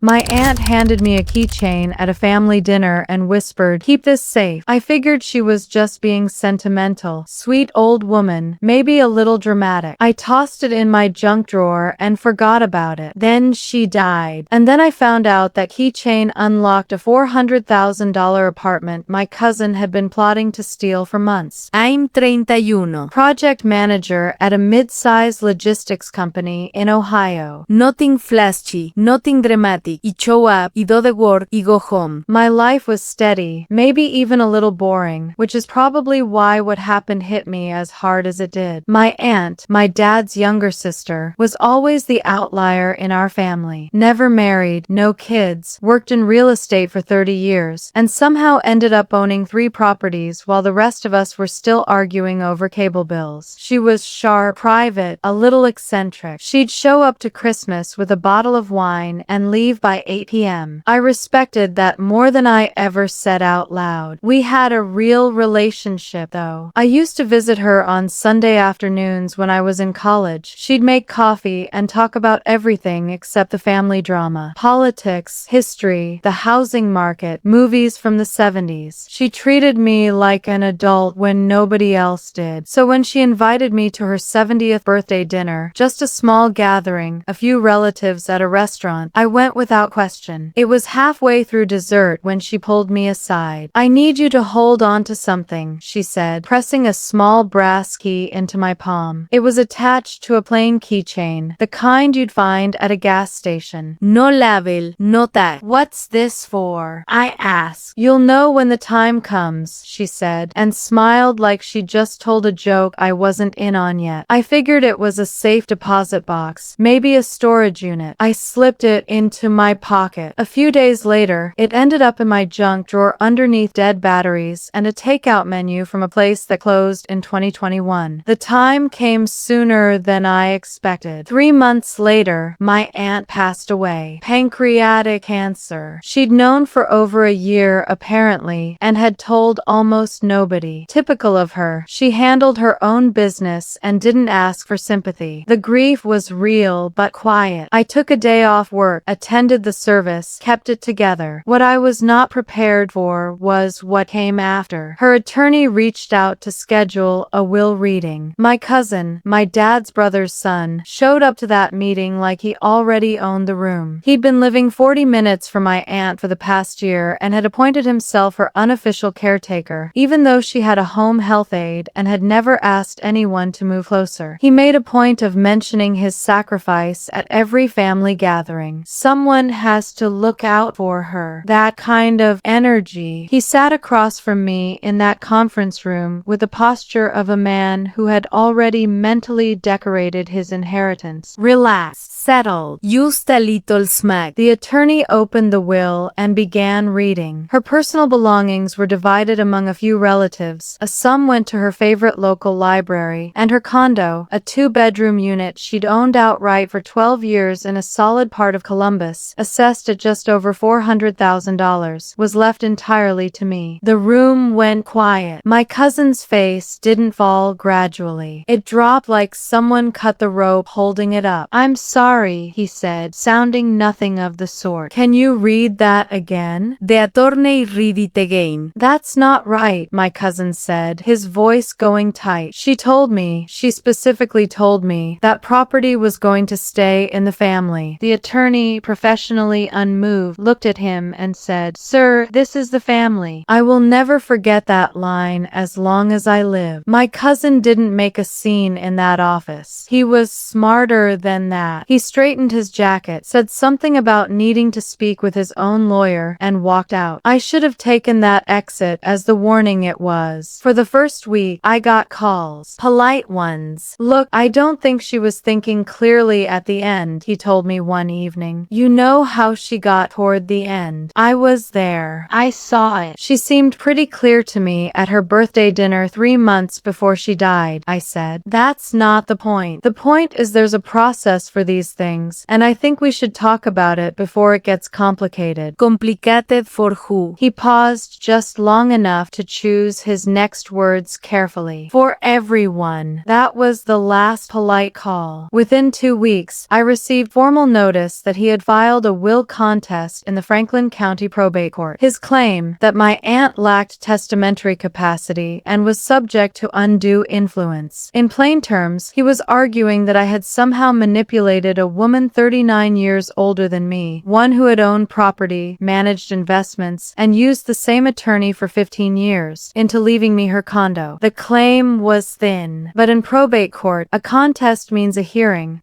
My aunt handed me a keychain at a family dinner and whispered, "Keep this safe." I figured she was just being sentimental. Sweet old woman, maybe a little dramatic. I tossed it in my junk drawer and forgot about it. Then she died. And then I found out that keychain unlocked a $400,000 apartment my cousin had been plotting to steal for months. I'm 31. Project manager at a mid-sized logistics company in Ohio. Nothing flashy, nothing dramatic. Y show up, y do the work, y go home. My life was steady, maybe even a little boring, which is probably why what happened hit me as hard as it did. My aunt, my dad's younger sister, was always the outlier in our family. Never married, no kids, worked in real estate for 30 years, and somehow ended up owning 3 properties while the rest of us were still arguing over cable bills. She was sharp, private, a little eccentric. She'd show up to Christmas with a bottle of wine and leave by 8 p.m. I respected that more than I ever said out loud. We had a real relationship, though. I used to visit her on Sunday afternoons when I was in college. She'd make coffee and talk about everything except the family drama, politics, history, the housing market, movies from the 70s. She treated me like an adult when nobody else did. So when she invited me to her 70th birthday dinner, just a small gathering, a few relatives at a restaurant, I went without question. It was halfway through dessert when she pulled me aside. "I need you to hold on to something," she said, pressing a small brass key into my palm. It was attached to a plain keychain, the kind you'd find at a gas station. No label, no tag. "What's this for?" I asked. "You'll know when the time comes," she said, and smiled like she just told a joke I wasn't in on yet. I figured it was a safe deposit box, maybe a storage unit. I slipped it into my pocket. A few days later, it ended up in my junk drawer underneath dead batteries and a takeout menu from a place that closed in 2021. The time came sooner than I expected. 3 months later, my aunt passed away. Pancreatic cancer. She'd known for over a year, apparently, and had told almost nobody. Typical of her, she handled her own business and didn't ask for sympathy. The grief was real but quiet. I took a day off work, attended the service, kept it together. What I was not prepared for was what came after. Her attorney reached out to schedule a will reading. My cousin, my dad's brother's son, showed up to that meeting like he already owned the room. He'd been living 40 minutes from my aunt for the past year and had appointed himself her unofficial caretaker, even though she had a home health aide and had never asked anyone to move closer. He made a point of mentioning his sacrifice at every family gathering. Someone has to look out for her. That kind of energy. He sat across from me in that conference room with the posture of a man who had already mentally decorated his inheritance. Relaxed, settled, used a little smack. The attorney opened the will and began reading. Her personal belongings were divided among a few relatives. A sum went to her favorite local library, and her condo, a 2-bedroom unit she'd owned outright for 12 years in a solid part of Columbus, assessed at just over $400,000, was left entirely to me. The room went quiet. My cousin's face didn't fall gradually. It dropped like someone cut the rope holding it up. "I'm sorry," he said, sounding nothing of the sort. "Can you read that again?" The attorney read it again. "That's not right," my cousin said, his voice going tight. She specifically told me that property was going to stay in the family." The attorney, professionally unmoved, looked at him and said, "Sir, this is the family. I will never forget that line as long as I live." My cousin didn't make a scene in that office. He was smarter than that. He straightened his jacket, said something about needing to speak with his own lawyer, and walked out. I should have taken that exit as the warning it was. For the first week, I got calls. Polite ones. "Look, I don't think she was thinking clearly at the end," he told me one evening. "You know how she got toward the end. I was there. I saw it. She seemed pretty clear to me at her birthday dinner 3 months before she died," I said. "That's not the point. The point is there's a process for these things, and I think we should talk about it before it gets complicated." Complicated for who? He paused just long enough to choose his next words carefully. "For everyone." That was the last polite call. Within 2 weeks, I received formal notice that he had filed filed a will contest in the Franklin County Probate Court. His claim that my aunt lacked testamentary capacity and was subject to undue influence. In plain terms, he was arguing that I had somehow manipulated a woman 39 years older than me, one who had owned property, managed investments, and used the same attorney for 15 years, into leaving me her condo. The claim was thin, but in probate court, a contest means a hearing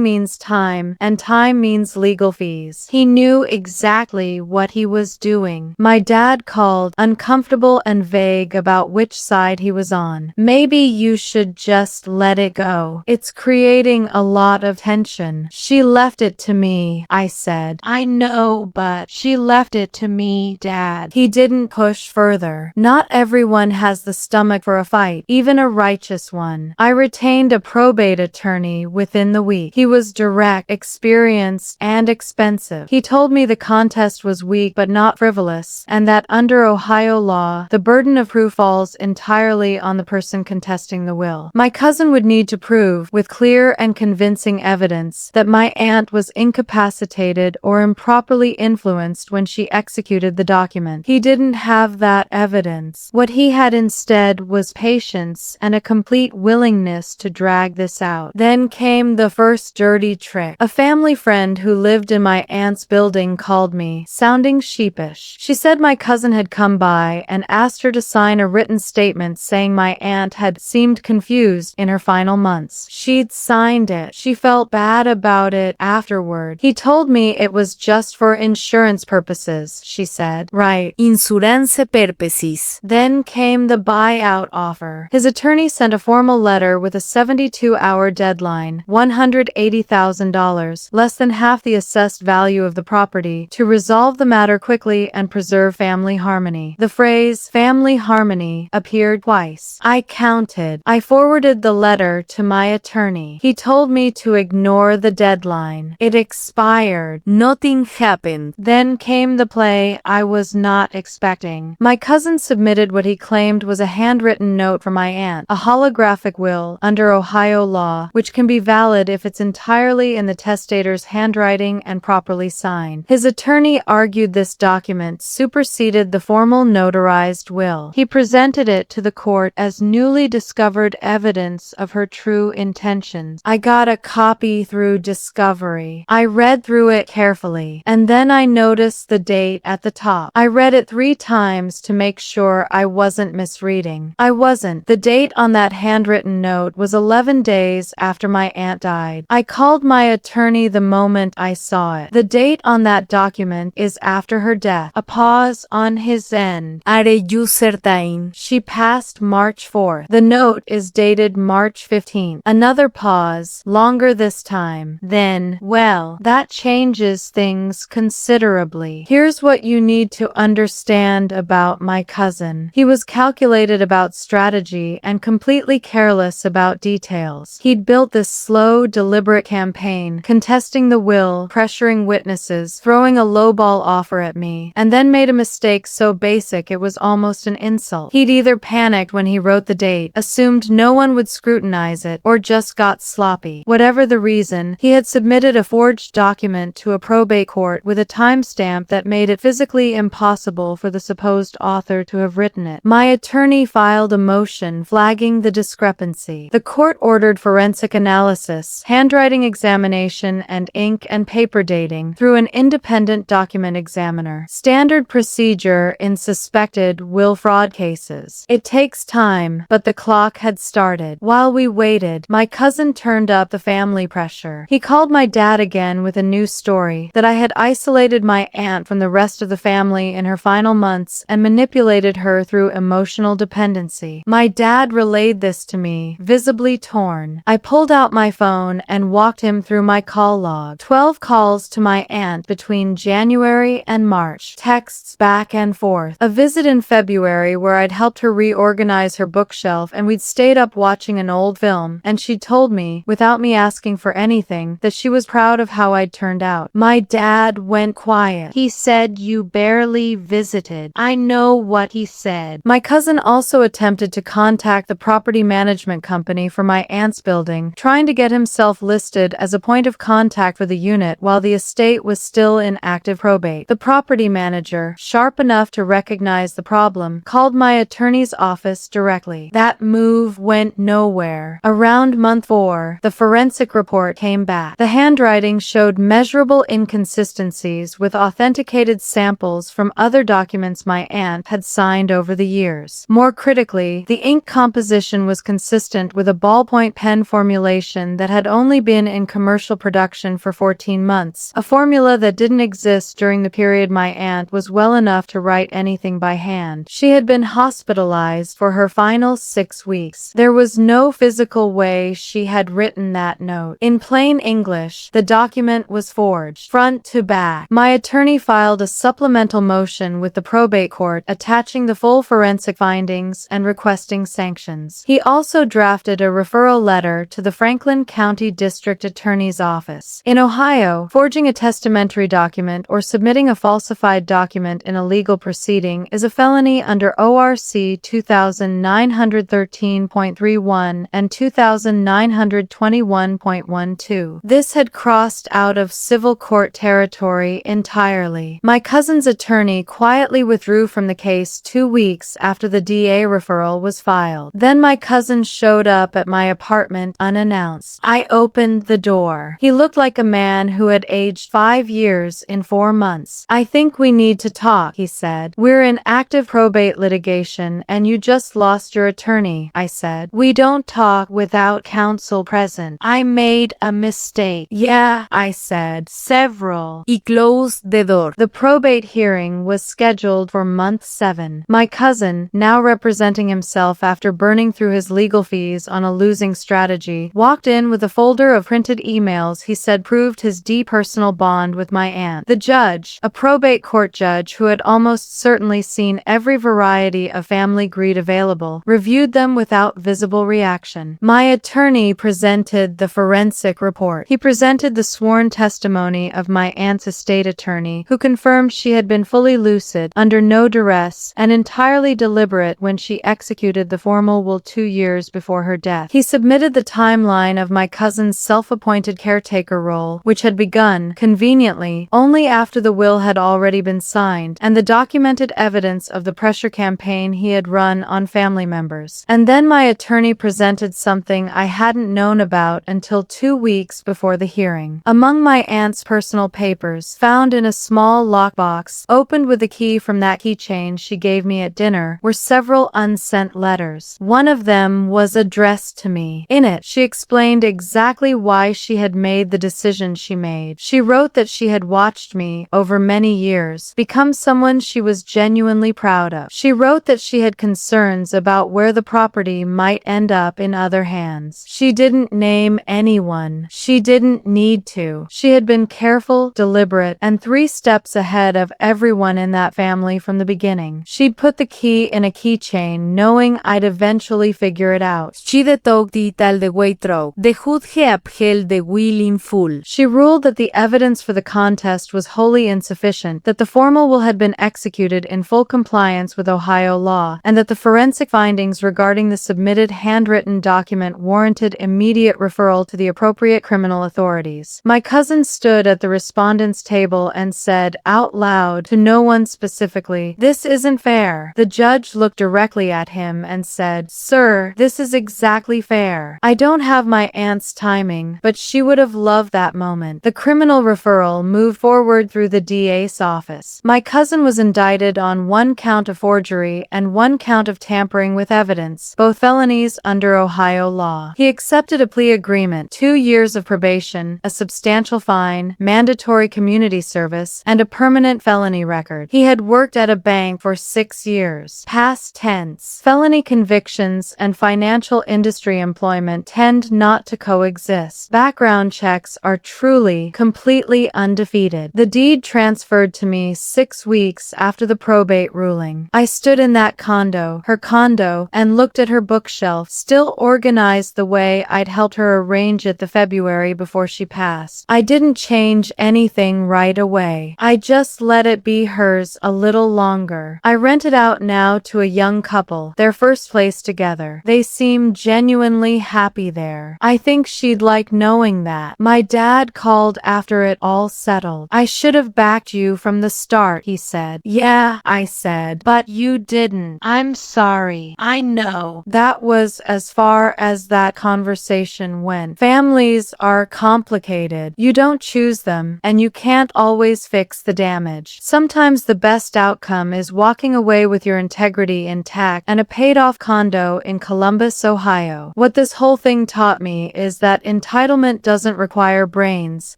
means time, and time means legal fees. He knew exactly what he was doing. My dad called, uncomfortable and vague about which side he was on. Maybe you should just let it go. It's creating a lot of tension. She left it to me, I said. I know, but she left it to me, Dad. He didn't push further. Not everyone has the stomach for a fight, even a righteous one. I retained a probate attorney within the week. He was direct, experienced, and expensive. He told me the contest was weak but not frivolous, and that under Ohio law, the burden of proof falls entirely on the person contesting the will. My cousin would need to prove, with clear and convincing evidence, that my aunt was incapacitated or improperly influenced when she executed the document. He didn't have that evidence. What he had instead was patience and a complete willingness to drag this out. Then came the first dirty trick. A family friend who lived in my aunt's building called me, sounding sheepish. She said my cousin had come by and asked her to sign a written statement saying my aunt had seemed confused in her final months. She'd signed it. She felt bad about it afterward. He told me it was just for insurance purposes, she said. Right. Insurance purposes. Then came the buyout offer. His attorney sent a formal letter with a 72-hour deadline, $180,000, less than half the assessed value of the property, to resolve the matter quickly and preserve family harmony. The phrase family harmony appeared twice. I counted. I forwarded the letter to my attorney. He told me to ignore the deadline. It expired. Nothing happened. Then came the play I was not expecting. My cousin submitted what he claimed was a handwritten note from my aunt, a holographic will under Ohio law, which can be valid if it's entirely in the testator's handwriting and properly signed. His attorney argued this document superseded the formal notarized will. He presented it to the court as newly discovered evidence of her true intentions. I got a copy through discovery. I read through it carefully, and then I noticed the date at the top. I read it 3 times to make sure I wasn't misreading. I wasn't. The date on that handwritten note was 11 days after my aunt died. I called my attorney the moment I saw it. The date on that document is after her death. A pause on his end. Are you certain? She passed March 4th. The note is dated March 15th. Another pause, longer this time. Then, well, that changes things considerably. Here's what you need to understand about my cousin. He was calculated about strategy and completely careless about details. He'd built this slow, deliberate campaign, contesting the will, pressuring witnesses, throwing a lowball offer at me, and then made a mistake so basic it was almost an insult. He'd either panicked when he wrote the date, assumed no one would scrutinize it, or just got sloppy. Whatever the reason, he had submitted a forged document to a probate court with a timestamp that made it physically impossible for the supposed author to have written it. My attorney filed a motion flagging the discrepancy. The court ordered forensic analysis, handwriting examination, and ink and paper dating through an independent document examiner. Standard procedure in suspected will fraud cases. It takes time, but the clock had started. While we waited, my cousin turned up the family pressure. He called my dad again with a new story, that I had isolated my aunt from the rest of the family in her final months and manipulated her through emotional dependency. My dad relayed this to me, visibly torn. I pulled out my phone and walked him through my call log. 12 calls to my aunt between January and March. Texts back and forth. A visit in February where I'd helped her reorganize her bookshelf and we'd stayed up watching an old film, and she'd told me, without me asking for anything, that she was proud of how I'd turned out. My dad went quiet. He said, "You barely visited." I know what he said. My cousin also attempted to contact the property management company for my aunt's building, trying to get himself listed as a point of contact for the unit while the estate was still in active probate. The property manager, sharp enough to recognize the problem, called my attorney's office directly. That move went nowhere. Around month 4, the forensic report came back. The handwriting showed measurable inconsistencies with authenticated samples from other documents my aunt had signed over the years. More critically, the ink composition was consistent with a ballpoint pen formulation that had only been in commercial production for 14 months, a formula that didn't exist during the period my aunt was well enough to write anything by hand. She had been hospitalized for her final 6 weeks. There was no physical way she had written that note. In plain English, the document was forged, front to back. My attorney filed a supplemental motion with the probate court attaching the full forensic findings and requesting sanctions. He also drafted a referral letter to the Franklin County District Attorney's Office. In Ohio, forging a testamentary document or submitting a falsified document in a legal proceeding is a felony under ORC 2913.31 and 2921.12. This had crossed out of civil court territory entirely. My cousin's attorney quietly withdrew from the case 2 weeks after the DA referral was filed. Then my cousin showed up at my apartment unannounced. I opened the door. He looked like a man who had aged 5 years in 4 months. "I think we need to talk," he said. "We're in active probate litigation and you just lost your attorney," I said. "We don't talk without counsel present. I made a mistake." "Yeah," I said. "Several." Y closed the door. The probate hearing was scheduled for month 7. My cousin, now representing himself after burning through his legal fees on a losing strategy, walked in with a folder of printed emails he said proved his deep personal bond with my aunt. The judge, a probate court judge who had almost certainly seen every variety of family greed available, reviewed them without visible reaction. My attorney presented the forensic report. He presented the sworn testimony of my aunt's estate attorney, who confirmed she had been fully lucid, under no duress, and entirely deliberate when she executed the formal will 2 years before her death. He submitted the timeline of my cousin's self-appointed caretaker role, which had begun, conveniently, only after the will had already been signed, and the documented evidence of the pressure campaign he had run on family members. And then my attorney presented something I hadn't known about until 2 weeks before the hearing. Among my aunt's personal papers, found in a small lockbox, opened with a key from that keychain she gave me at dinner, were several unsent letters. One of them was addressed to me. In it, she explained exactly why she had made the decision she made. She wrote that she had watched me, over many years, become someone she was genuinely proud of. She wrote that she had concerns about where the property might end up in other hands. She didn't name anyone. She didn't need to. She had been careful, deliberate, and 3 steps ahead of everyone in that family from the beginning. She'd put the key in a keychain, knowing I'd eventually figure it out. She took the tal the way through. The judge upheld the will in full. She ruled that the evidence for the contest was wholly insufficient, that the formal will had been executed in full compliance with Ohio law, and that the forensic findings regarding the submitted handwritten document warranted immediate referral to the appropriate criminal authorities. My cousin stood at the respondents' table and said, out loud, to no one specifically, "This isn't fair." The judge looked directly at him and said, "Sir, this is exactly fair. I don't have my aunt's timing, but she would have loved that moment." The criminal referral moved forward through the DA's office. My cousin was indicted on 1 count of forgery and 1 count of tampering with evidence, both felonies under Ohio law. He accepted a plea agreement, 2 years of probation, a substantial fine, mandatory community service, and a permanent felony record. He had worked at a bank for 6 years. Past tense. Felony convictions and financial industry employment tend not to coexist. Background checks are truly, completely undefeated. The deed transferred to me 6 weeks after the probate ruling. I stood in that condo, her condo, and looked at her bookshelf, still organized the way I'd helped her arrange it the February before she passed. I didn't change anything right away. I just let it be hers a little longer. I rent it out now to a young couple, their first place together. They seem genuinely happy there. I think she'd like knowing that. My dad called after it all settled. I should have backed you from the start, he said. Yeah, I said, but you didn't. I'm sorry. I know. That was as far as that conversation went. Families are complicated. You don't choose them, and you can't always fix the damage. Sometimes the best outcome is walking away with your integrity intact and a paid-off condo in Columbus, Ohio. What this whole thing taught me is that entitlement doesn't require brains,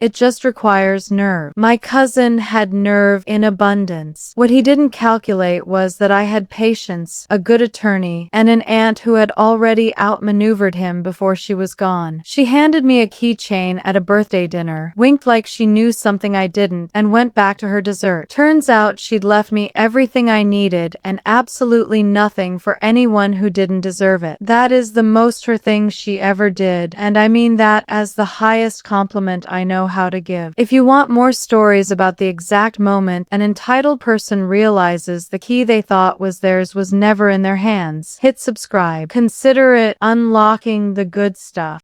it just requires nerve. My cousin had nerve in abundance. What he didn't calculate was that I had patience, a good attorney, and an aunt who had already outmaneuvered him before she was gone. She handed me a keychain at a birthday dinner, winked like she knew something I didn't, and went back to her dessert. Turns out she'd left me everything I needed and absolutely nothing for anyone who didn't deserve it. That is the most her thing she ever did, and I mean that as the highest compliment I know how to give. If you want more stories about the exact moment an entitled person realizes the key they thought was theirs was never in their hands, hit subscribe. Consider it unlocking the good stuff.